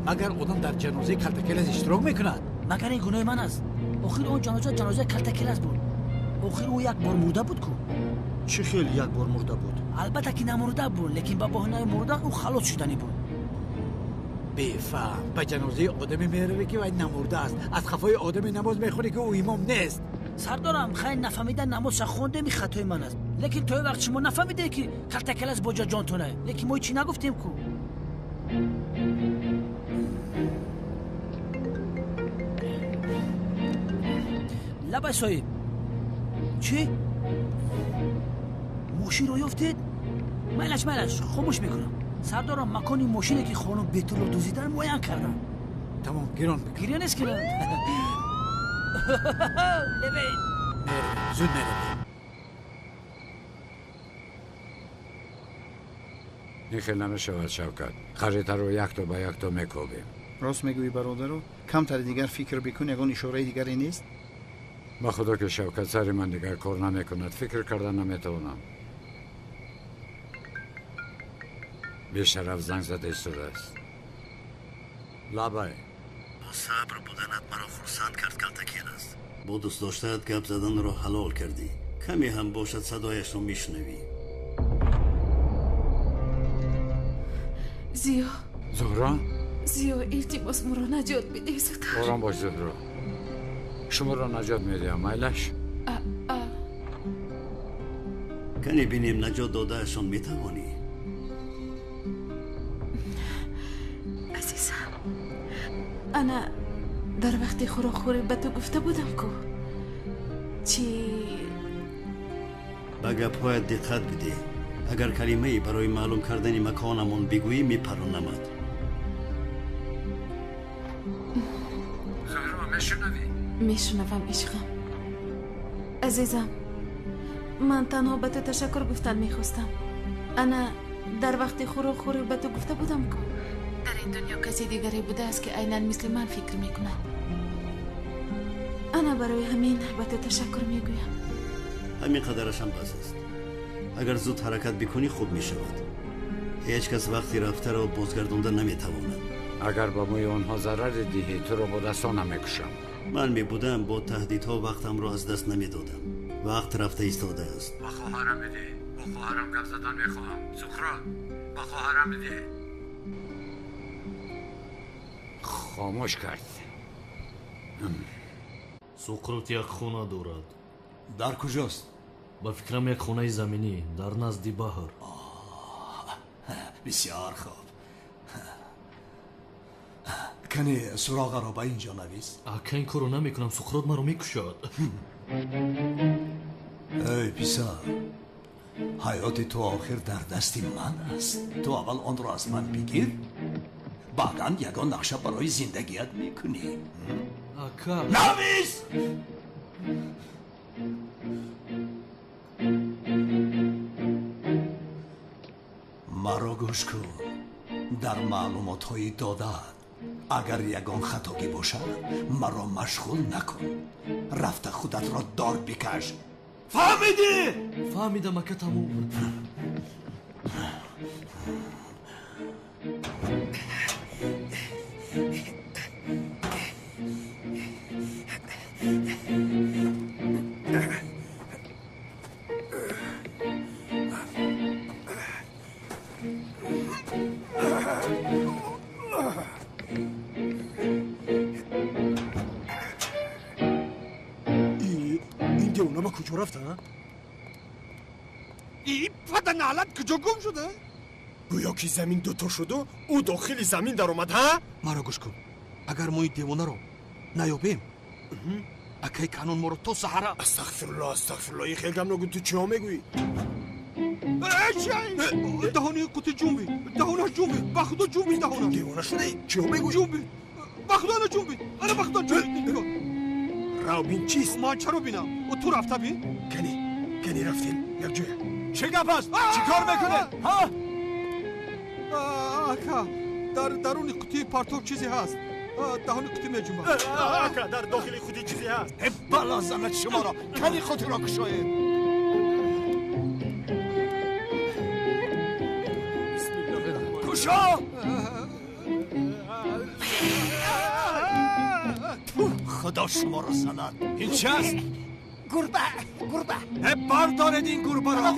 مگر آدم در جنازه کلتکلاس اشتراک میکند مگر این گناه من است آخر اون جنازه کلتکلاس بود آخر او یک بار مرده بود کو چی خیلی یک بار مرده بود البته که نمرده بود لیکن با بهانه مردن او خلاص شدنی بود بفهم به جنازه آدمی میروی که وای نمرده است از خفای آدمی نماز میخونی که او امام نیست سردارم خیلی نفهمیدن نماز خونده می خطای من است لیکن توی وقت شما نفهمیده که کلتکلاس بوجا جانتونه لیکن ما چی نگفتیم کو لبای صاحب چی؟ موشی رو یافتید؟ ملش خاموش میکنم سردارم مکانی موشینه که خانم بیتول رو دوزیدن معین کردن تمام گیران نیست که لبین زود میرویم این خیلی نمیشود شوکت خریطه رو یک تا میکوبیم راست میگویی برادرو کمتر دیگر فکر بکن یگان اشاره دیگری نیست با خدا که شوکت سر من دیگر کار نمیکند فکر کردن نمیتونم بیشرف زنگ زده ایستاده است لبای با صبر بودنت مرا خرسند کرد کلتکلاس با دوست داشتهت گپ زدن را حلال کردی کمی هم باشد صدایش رو میشنوی زهرا التماس مرا نجات بده آرام باش زهرا شما را نجات میدیم میلش کنی بینیم نجات دادهشان میتوانی. عزیزم انا در وقتی خوری به تو گفته بودم کو چی به گپ‌هایت دقت بده. اگر کلمه‌ای برای معلوم کردن مکانمون بگویی میپرونمت. زهرا میشنوی؟ میشنوم عشقم. عزیزم من تنها به تو تشکر گفتن میخواستم. انا در وقتی خوری به تو گفته بودم که در این دنیا کسی دیگری بوده است که عیناً مثل من فکر میکند. انا برای همین به تو تشکر میگویم. همین قدرش هم بس است. اگر زود حرکت بکنی خوب میشود. هیچ کس وقتی رفته را بازگردانده نمیتواند. اگر با موی آنها ضرر دهی تو را با دستان نمیکشم. من میبودم با تهدیدها وقتم را از دست نمیدادم. وقت رفته ایستاده است. با خواهرم بده. با خواهرم گپ زدن میخواهم. سخرا با خواهرم بده. خاموش کرد. سقراط یک خانه دارد. در کجاست؟ با فکرم یک خانه زمینی در نزد بحر. بسیار خوب. کنی سراغ را به اینجا نویس. اگه این کارو نمیکنم سقراط مرا میکشد. ای پسر، حیات تو آخر در دست من است. تو اول آن را از من بگیر، بعداً یگان نقشه برای زندگیت میکنی. اکا نویس! مرا گوش کن. در معلومات های داده اگر یگان خطاگی باشد مرا مشغول نکن. رفته خودت را دار بکش. فهمیدی؟ فهمیدم اکا تموم. این دیونا با کجا رفتن؟ این پدر نعلت کجا گم شده؟ گویا که زمین دوتا شد و او داخل زمین در اومد ها؟ مرا گوش کن. اگر ما این دیوانه رو نیابیم اکی کانون ما رو تا سحره. استغفرالله این خیلی گم نگو. تو چی ها میگویی؟ دهانی کتی جنبی. دهانش جنبی. بخدا جنبی دهانش. دیوانه شده؟ چی ها میگویی؟ جنبی. بخدا نه جنبی. انا بخدا جنبی. نگاه راو بین چیست؟ من چرا بینم؟ و تو رفته بین؟ کنی رفتین یک جوی. چه گپ است؟ چی کار میکنه؟ ها؟ اکا در درون قطی پرتاب چیزی هست. دهان قطی میجنبه. اکا در داخل خودی چیزی هست. بلا زنت شما را. کنی خودی را کشاید. کشا! خدا شما را زند. این چی است؟ گربه. بردارید این گربه را.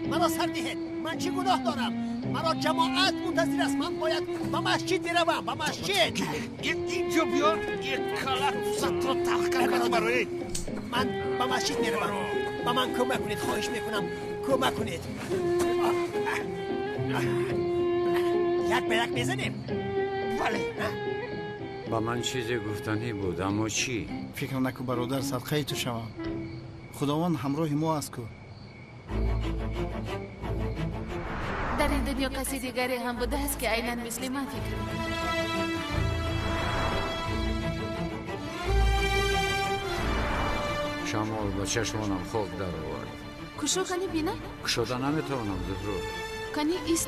مرا سر دهید. من چی گناه دارم؟ مرا جماعت منتظر است. من باید به مسجد بروم. به مسجد. اینجا بیا. یک کلک ست را تلخ کنم برای. من به مسجد میروم. به من کمک کنید. خواهش میکنم کمک کنید. یک به یک بزنیم. بله. با من چیزی گفتنی بود اما چی؟ فکر نکن برادر صدقه تو شوم. خداوند همراه ما است کو. در این دنیا کسی دیگری هم بوده است که عیناً مثل من فکر می‌کند. شمال با چشمانم خوب در آورد. کشو کنی بینم؟ کشوده نمیتونم زهرو. کنی ایست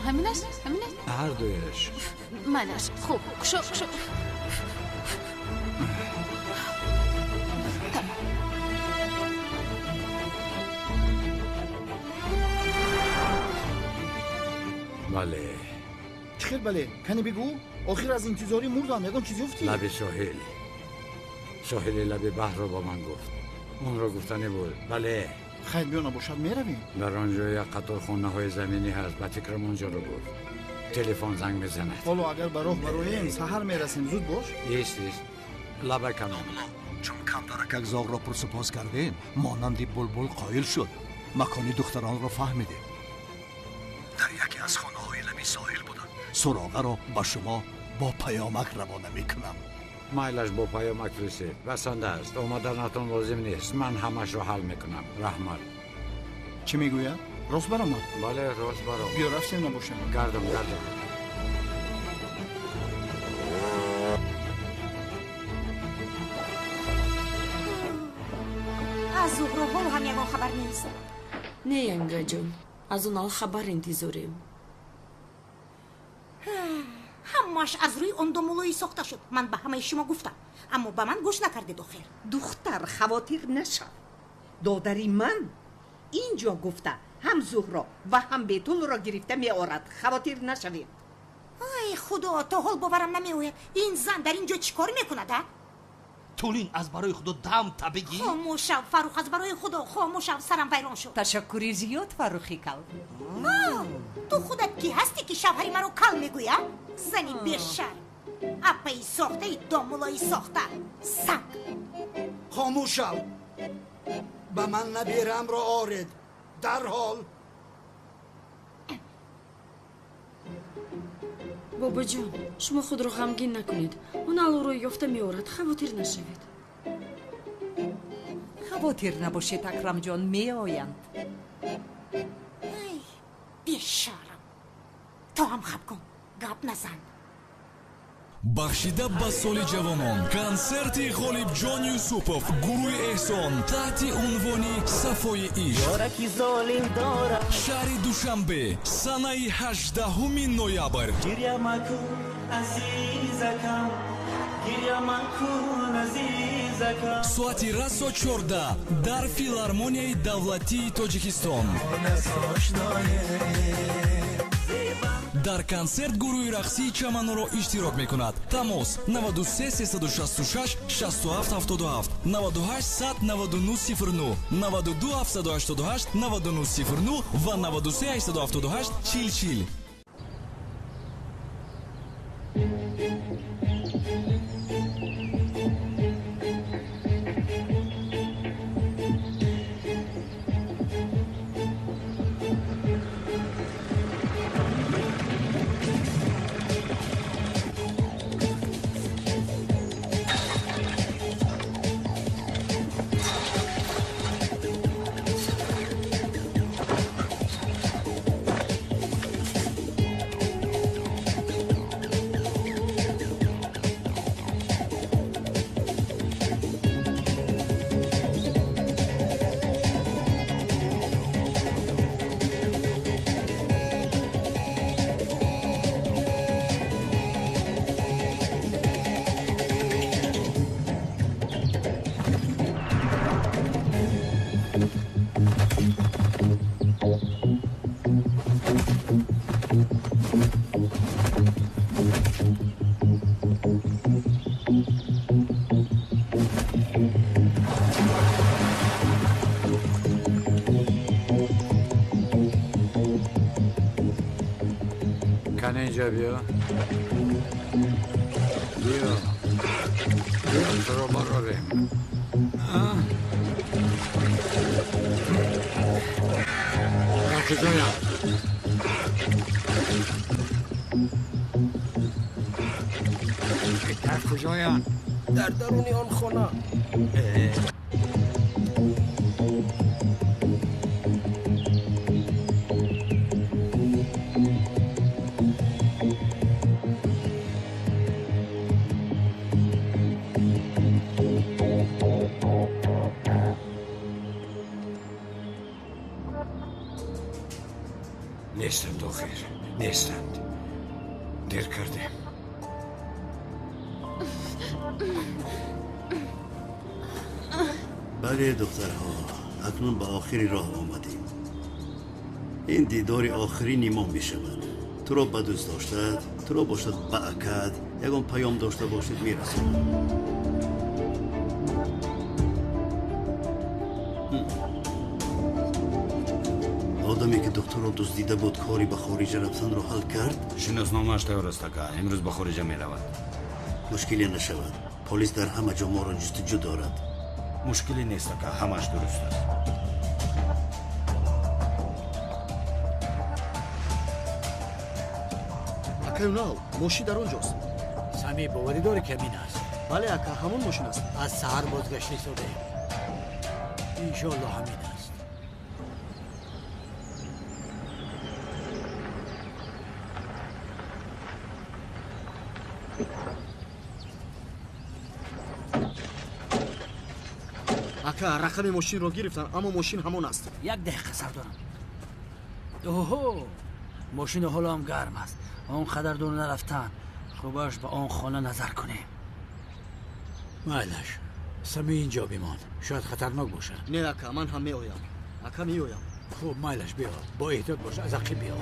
همینش؟ هر دویش. منش خوب کشو بله. چخیر بله؟ کنی بگو؟ آخر از انتظاری مردم. یکم چیزی افتی؟ لب ساحل لب بحر رو با من گفت. اون رو گفتنی بود. بله. خیلی بیانه باشد میرویم. در آنجا یک قطار خانه های زمینی هست. به فکرم اونجا رو بود. تلفن زنگ میزند. حالا اگر برایم سحر میرسیم زود باش. ایست لبه کنم. چون کم دارک زاغ را پرسپاس کردیم مانندی بلبل قایل شد. مکان دختران را فهمیدیم. در یکی از خانه های لبی ساحل بودن. سراغه را با شما با پیامک روانه میکنم. مایلش با پیامک رسید. رسانده است. اومدنتون لازم نیست. من همش رو حل میکنم. رحمت. چی میگوید؟ راست برام؟ بله راست برام. بیا رفتیم نباشم. گردم. از زهرا حال هم یگان خبر نیست. نه ینگا جون، از اونها خبر انتظاریم. همش از روی اون دومولوی ساخته شد. من به همه شما گفتم اما به من گوش نکرده دختر. دختر خواطر نشو. دادری من اینجا گفته هم زهرا و هم بیتول را گرفته می آورد. خواطر نشوید. ای خدا، تا حال باورم نمیآید این زن در اینجا چیکار میکند؟ تولین از برای خدا دم تا بگی. خاموش شو فروخ، از برای خدا خاموش شو، سرم ویران شد. تشکری زیاد فروخی کل. تو خودت کی هستی که شوهری مرا کل میگوید؟ زنی بیشتر اپایی ساخته ای دامولایی ساخته سگ. خاموش شو. به من نبیرم را آرد در حال. بابا جون، شما خود رو غمگین نکنید. اون الو رو یافته میارد. خواطر نشوید. خواطر نباشید اکرم جان، می آیند. بیشترم تو هم خب کن، گپ نزن. бахшида ба соли ҷавонон консерти ғолибҷон юсупов гурӯҳи эҳсон таҳти унвони сафои ишқ шаҳри душанбе санаи 18 ноябр соати расо 14 дар филармонияи давлатии тоҷикистон. дар консерт гурӯҳи рақсии чамануро иштирок мекунад. тамос 93 366 67 77 98 100 99 09 92 788 99 09 ва 93 878 40 40. اینجا بیا تو رو ما رو بیم کجایم در کجایم در درونی آن خانه نیستند آخر نیستند دیر کردیم بله دخترها اکنون به آخری راه آمدیم این دیدار آخری نیمان می شود تو را به دوست داشتد تو را باشد به اکد یکان پیام داشته باشید می رسید آدمی که دکتر را دزدیده بود کاری به خارج رفتن را حل کرد شناسنامه‌اش تیار است که امروز به خارج می رود مشکلی نشود پلیس در همه جا ما را جستجو دارد مشکلی نیست که همش درست است акаюнал мошин дар онҷост. сами боварӣ дорӣ ки амин аст? бале ака, ҳамон мошин аст. аз саҳар бозгашт истодаем. иншоалло ҳамин аст. ака, рақами мошинро гирифтан, аммо мошин ҳамон аст. як дақиқа сардорам. оҳо, мошин ҳолам гарм аст. он қадар дур нарафтан. хубаш ба он хона назар кунем. майлаш, сами инҷо бимон. шояд хатарнок бошад. не ака, ман ҳам меоям. ака меоям. хуб, майлаш биё. бо эҳтиёт бош, аз ақиб биё.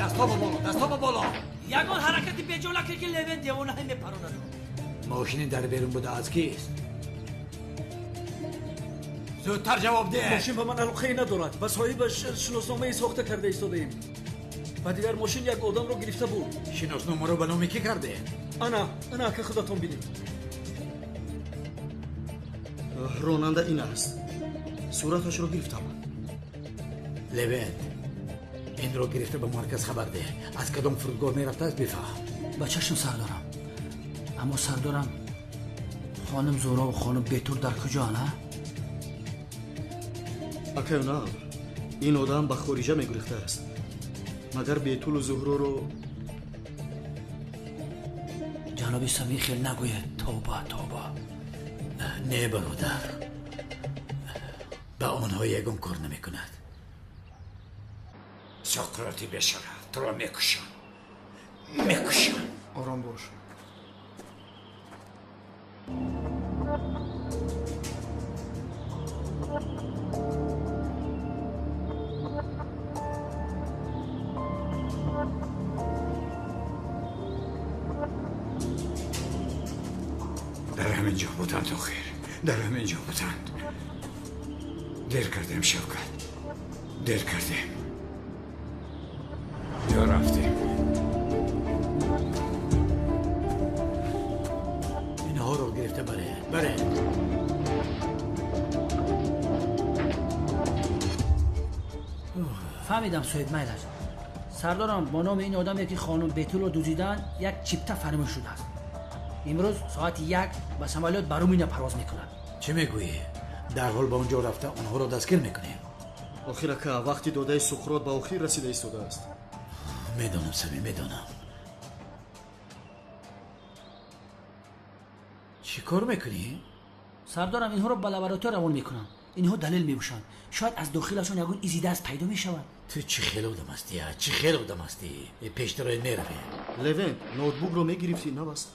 дастҳо ба боло, дастҳо ба боло. ягон ҳаракати беҷолаке ки Левен девона ҳам мепаронад. мошини дар берун буда аз кист? зудтар ҷавоб де. мошин ба ман алоқае надорад. ба соҳибаш шиносномаи сохта карда истодаем. ва дигар мошин як одамро гирифта буд. шиносномаро ба номи кӣ карде? ана ака худатон бинед. ронанда ин аст. сураташро гирифтам. левен, инро гирифта ба марказ хабар де. аз кадом фурудгоҳ мерафтааст бифаҳм. ба чашм сардорам. аммо сардорам, хоним зӯрову хоним бетур дар куҷоанд? акаюнал, ин одам ба хориҷа мегурехтааст. магар бетулу зуҳроро ҷаноби самихел нагӯед. тоба тоба. не бародар, ба онҳо ягон кор намекунад. соқроти бешараф, туро мекушам. ором бош. در همین جا بودند آخر. در همین جا بودند. دیر کردیم شوکت. دیر کردیم. یا رفتیم. اینها رو گرفته بره. فهمیدم سوید مایلش. سردارم با نام این آدمی که خانم بتول رو دزدیدن یک چیپتا فرمایش شده است. امروز ساعت 1 با سمالیات برومینه پرواز میکنند. چه میگویی؟ در حال به اونجا رفته اونها رو دستگیر میکنیم. آخر اکا وقتی داده سقراط به آخر رسیده ایستاده است. میدونم سمی میدونم. چی کار میکنی؟ سردارم اینها رو به لابراتوار روان میکنن. اینها دلیل میبوشن. شاید از داخلشون یگون ایزی دست پیدا میشود. تو چی خیلی آدم هستی؟ چی خیلی آدم هستی؟ پیشترای میروی. لوین نوتبوک رو میگرفتی نبست؟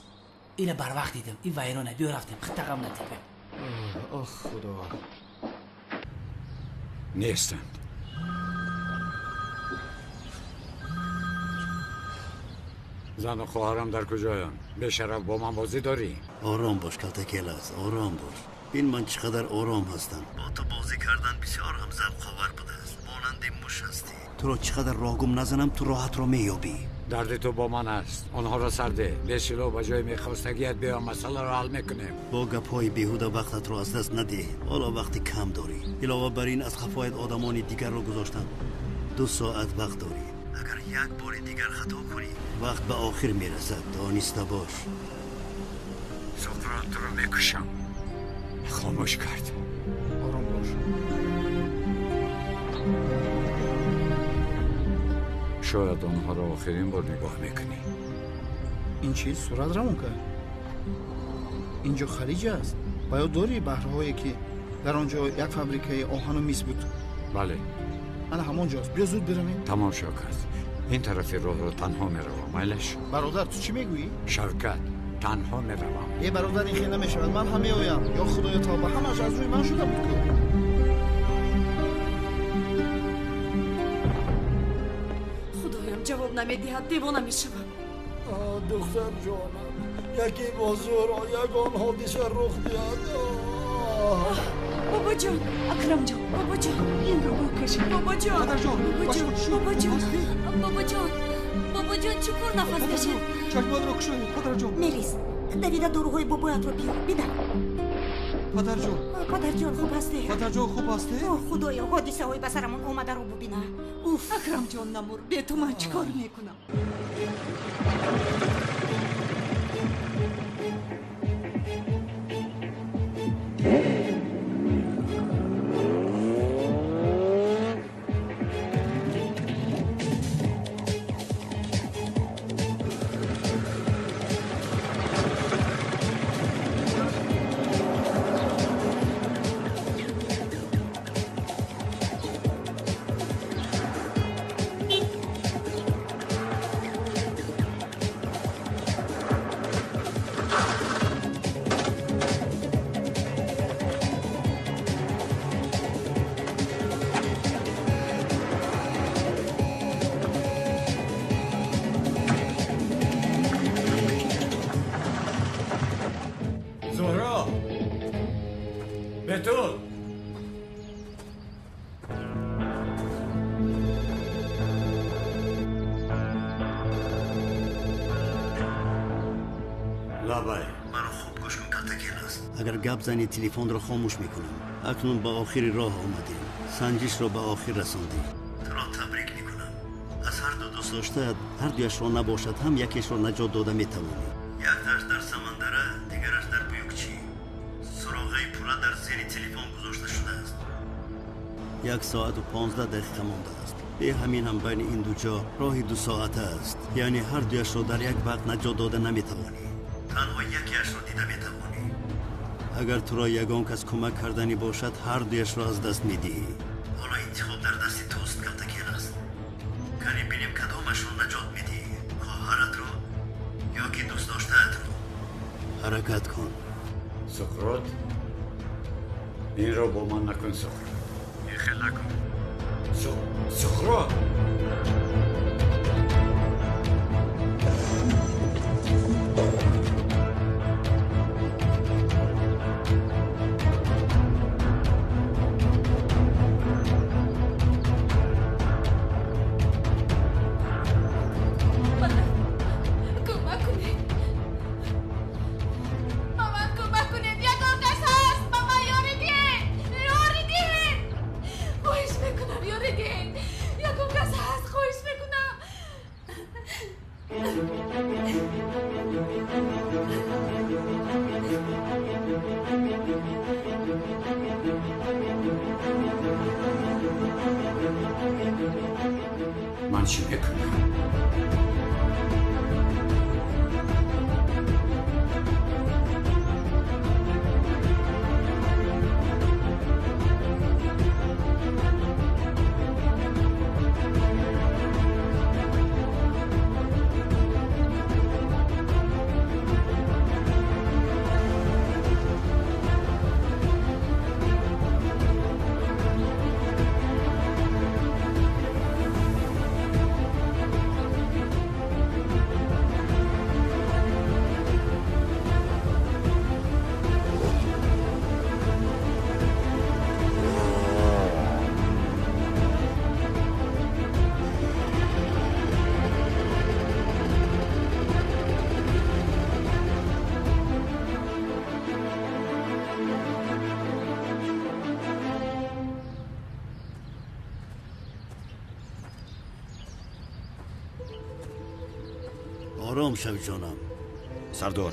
اینو بر وقت دیدم. این ویرانه بیا رفتیم. خطقم ندیدم. آخ خدا. نیستند. زن و خواهرم در کجایند؟ به شرف با من بازی داری؟ آرام باش کلتکیلاس، آرام باش. بین من چقدر آرام هستم. با تو بازی کردن بسیار هم ذوق‌آور بوده است. مانند موش هستی. تو رو چقدر راهگم نزنم تو راحت رو میابی. درد تو با من است. آنها را سرده. بسیلو به جای میخواستگیت بیا مسئله را حل میکنیم. با گپ‌های بیهوده وقتت رو از دست نده. حالا وقتی کم داری. علاوه بر این از خفایت آدمان دیگر رو گذاشتم. 2 ساعت وقت داری. اگر یک بار دیگر خطا کنی وقت به آخر میرسد. دانسته باش. سقراط رو میکشم. خاموش کرد. آرام باش. شاید آنها را آخرین بار نگاه میکنی. این چیز صورت روان کرد. اینجا خلیج است. باید داری بحرهایی که در آنجا یک فابریکه آهن و میز بود. بله. انا همونجاست. بیا زود برویم. تمام شوکت. این طرف راه رو تنها میروم. مایلش. برادر تو چی میگویی؟ شوکت تنها میروم. ای برادر این خیلی نمیشود. من هم میآیم. یا خدایا توبه همش از روی من شده بود که. خدایم جواب نمیدهد. دیوانه میشوم. دختر جانم یکی بازور یگان حادثه رخ داد. بابا جان، اکرم جان، بابا جان، این رو بکش. بابا جان، بابا جان، بابا جان، بابا جان، بابا جان چطور نفس کشید؟ چشمان رو کشید پدر جان. نریس، دویده داروهای بابایت رو بیار. بیدن. پدرجان خوب هستی؟ پدرجان خوب هستی؟ خدایا حادثه های به سرمون اومده رو ببینه. اوف اکرم جان نمور، به تو من چیکار میکنم؟ زهرا بتول لابای منو خوب گوش کن کلتاکیلاس اگر گپ زنی تلفن رو خاموش میکنم اکنون با آخری راه آمدیم سنجش رو به آخر رساندی تو را تبریک میکنم از هر دو دوست داشته هر دویش را نباشد هم یکیش را نجات داده میتوانی یکترش در سمندره دیگرش در بیوکچی سراغه پولا در زیر تلفن گذاشته شده است 1 ساعت و 15 دقیقه مانده است به همین هم بین این دو جا راهی 2 ساعته است یعنی هر دویش را در یک وقت نجات داده نمیتوانی تنها یکیش را دیده میتوانی اگر تو را یگان کس کمک کردنی باشد هر دویش را از دست میدی حالا انتخاب در دست توست کلتاکیلاس کنی بینیم کدامش را نجات میدی خواهرت رو یا که دوست داشته‌ات رو حرکت کن سقراط این را با من نکن سقراط خیلی نکن سقراط من چی میکنم؟ آرام شو جانم سردار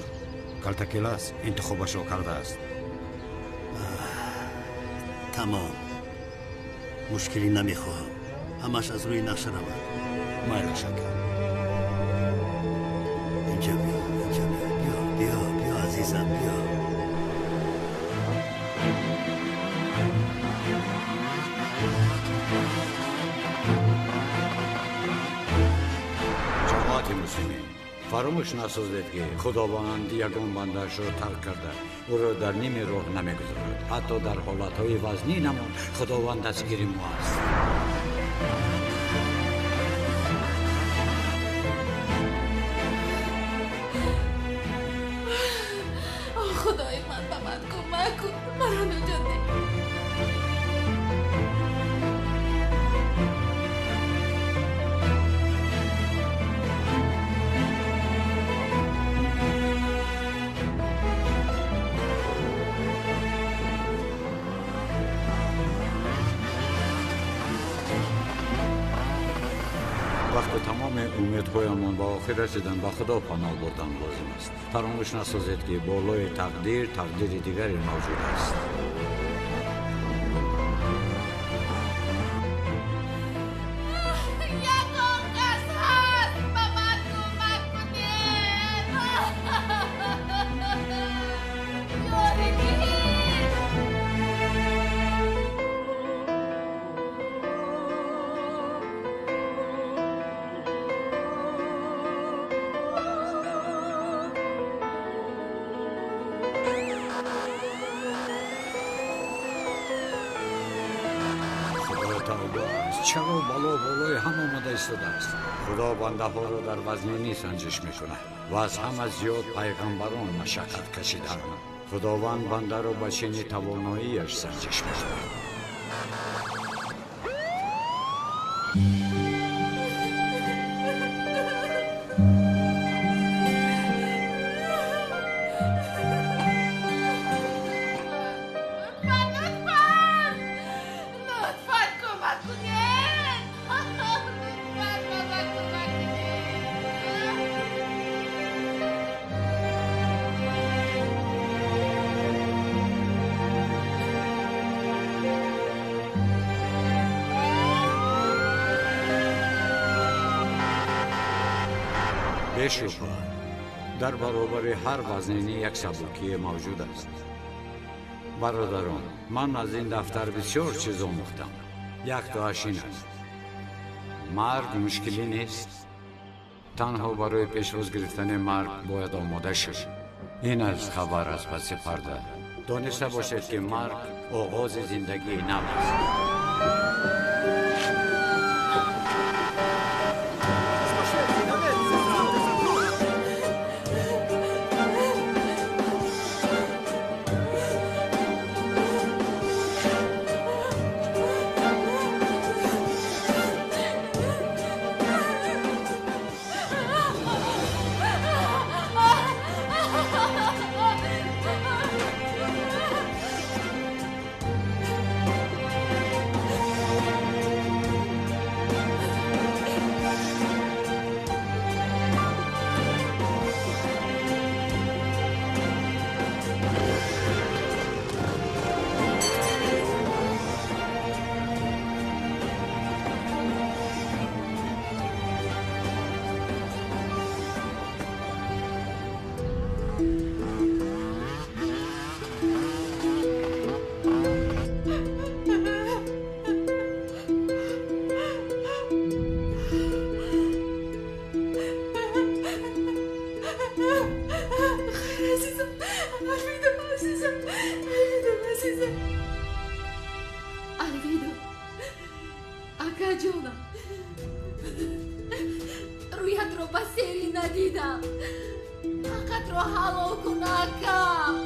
کلتاکیلاس انتخابش را کرده است تمام مشکلی نمیخواهم همش از روی نقشه رود مایل شکر اینجا بیا عزیزم بیا جماعت مسلمین فراموش نسازید که خداوند یگان بنده‌اش را ترک کرده او را در نیم راه نمیگذارد حتی در حالتهای وزنی نمان خداوند دستگیر ما است خدای من به من کمک کن مرا نجات ده умедҳоямон ба охир расидан ба худо паноҳ бурдан лозим аст. фаромӯш насозед ки болои тақдир тақдири дигаре мавҷуд аст. чаро бало болои ҳама омада истодааст. худо бандаҳоро дар вазнинӣ санҷиш мекунад ва аз ҳама зиёд пайғамбарон машаққат кашидаанд. худованд бандаро ба чини тавоноияш санҷиш мекунад. бешубҳа дар баробари ҳар вазнинӣ як сабукие мавҷуд аст. бародарон, ман аз ин дафтар бисёр чиз омӯхтам. яктоаш ин аст: марг мушкилӣ нест. танҳо барои пешвоз гирифтани марг бояд омода шуд. ин аст хабар аз паси парда. дониста бошед ки марг оғози зиндагии нав аст. رویت رو با سری ندیدم. فقط رو حلال کن اکا.